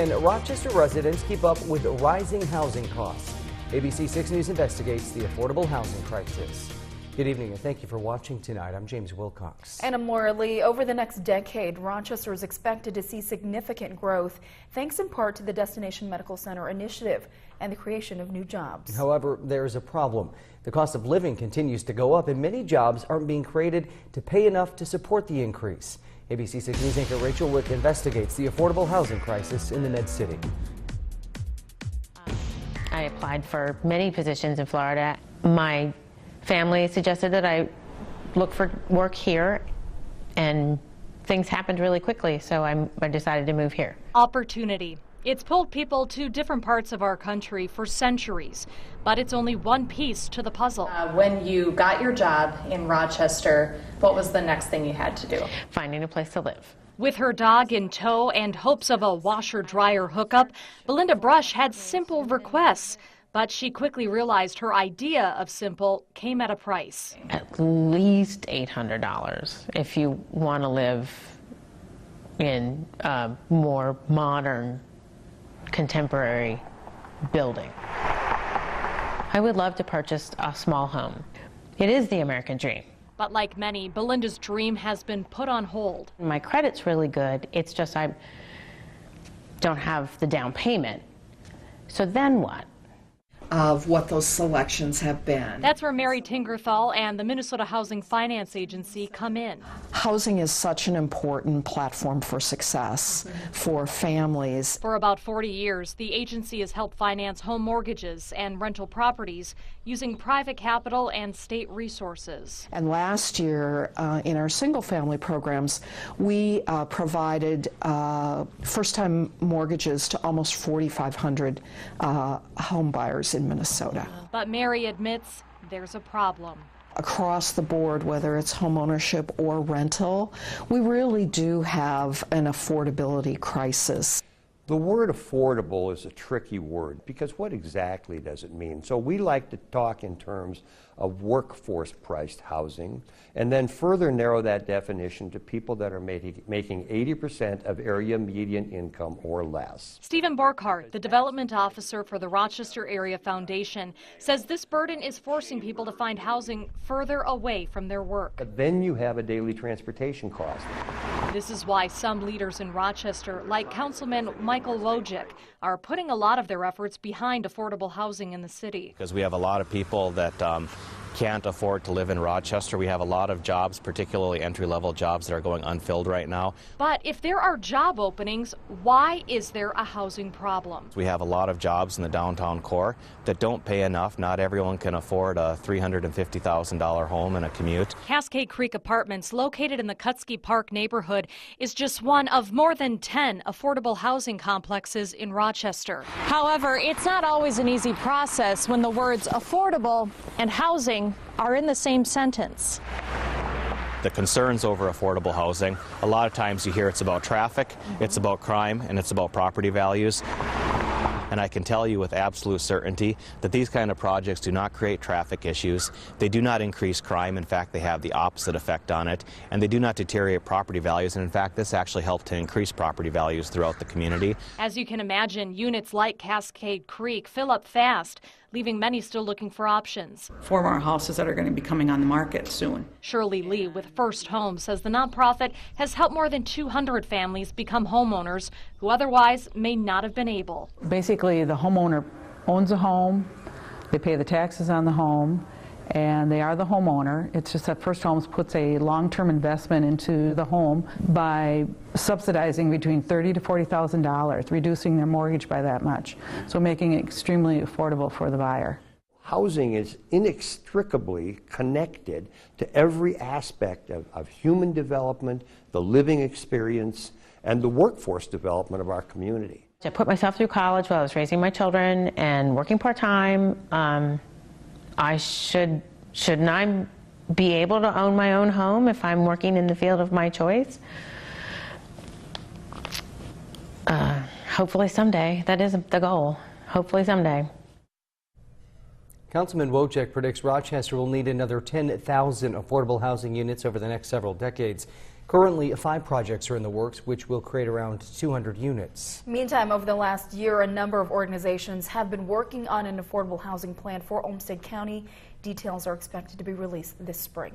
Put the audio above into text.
And Rochester residents keep up with rising housing costs. ABC 6 News investigates the affordable housing crisis. Good evening and thank you for watching tonight. I'm James Wilcox. And Morley, over the next decade, Rochester is expected to see significant growth, thanks in part to the Destination Medical Center initiative and the creation of new jobs. However, there is a problem. The cost of living continues to go up and many jobs aren't being created to pay enough to support the increase. ABC 6 News anchor Rachel Wick investigates the affordable housing crisis in the Med-City. I applied for many positions in Florida. My family suggested that I look for work here, and things happened really quickly, so I decided to move here. Opportunity. It's pulled people to different parts of our country for centuries, but it's only one piece to the puzzle. When you got your job in Rochester, what was the next thing you had to do? Finding a place to live. With her dog in tow and hopes of a washer-dryer hookup, Belinda Brusch had simple requests. But she quickly realized her idea of simple came at a price. At least $800 if you want to live in a more modern, contemporary building. I would love to purchase a small home. It is the American dream. But like many, Belinda's dream has been put on hold. My credit's really good. It's just I don't have the down payment. So then what? Of what those selections have been. That's where Mary Tingerthal and the Minnesota Housing Finance Agency come in. Housing is such an important platform for success for families. For about 40 years, the agency has helped finance home mortgages and rental properties using private capital and state resources. And last year, in our single-family programs, we provided first-time mortgages to almost 4,500 home buyers in Minnesota. But Mary admits there's a problem. Across the board, whether it's home ownership or rental, we really do have an affordability crisis. The word affordable is a tricky word because what exactly does it mean? So we like to talk in terms of workforce-priced housing and then further narrow that definition to people that are making 80% of area median income or less. Stephen Borkhardt, the development officer for the Rochester Area Foundation, says this burden is forcing people to find housing further away from their work. But then you have a daily transportation cost. This is why some leaders in Rochester, like Councilman Michael Wojcik, are putting a lot of their efforts behind affordable housing in the city. Because we have a lot of people that can't afford to live in Rochester. We have a lot of jobs, particularly entry-level jobs, that are going unfilled right now. But if there are job openings, why is there a housing problem? We have a lot of jobs in the downtown core that don't pay enough. Not everyone can afford a $350,000 home and a commute. Cascade Creek Apartments, located in the Kutsky Park neighborhood, is just one of more than 10 affordable housing complexes in Rochester. However, it's not always an easy process when the words affordable and housing are in the same sentence. The concerns over affordable housing, a lot of times you hear it's about traffic, it's about crime, and it's about property values. And I can tell you with absolute certainty that these kind of projects do not create traffic issues. They do not increase crime. In fact, they have the opposite effect on it. And they do not deteriorate property values. And in fact, this actually helped to increase property values throughout the community. As you can imagine, units like Cascade Creek fill up fast, leaving many still looking for options. 4 more houses that are going to be coming on the market soon. Shirley Lee with First Home says the nonprofit has helped more than 200 families become homeowners who otherwise may not have been able. Basically, the homeowner owns a home, they pay the taxes on the home, and they are the homeowner. It's just that First Homes puts a long-term investment into the home by subsidizing between $30,000 to $40,000, reducing their mortgage by that much, so making it extremely affordable for the buyer. Housing is inextricably connected to every aspect of human development, the living experience, and the workforce development of our community. I put myself through college while I was raising my children and working part-time. Shouldn't I be able to own my own home if I'm working in the field of my choice? Hopefully someday. That is the goal. Hopefully someday. Councilman Wojcik predicts Rochester will need another 10,000 affordable housing units over the next several decades. Currently, 5 projects are in the works, which will create around 200 units. Meantime, over the last year, a number of organizations have been working on an affordable housing plan for Olmsted County. Details are expected to be released this spring.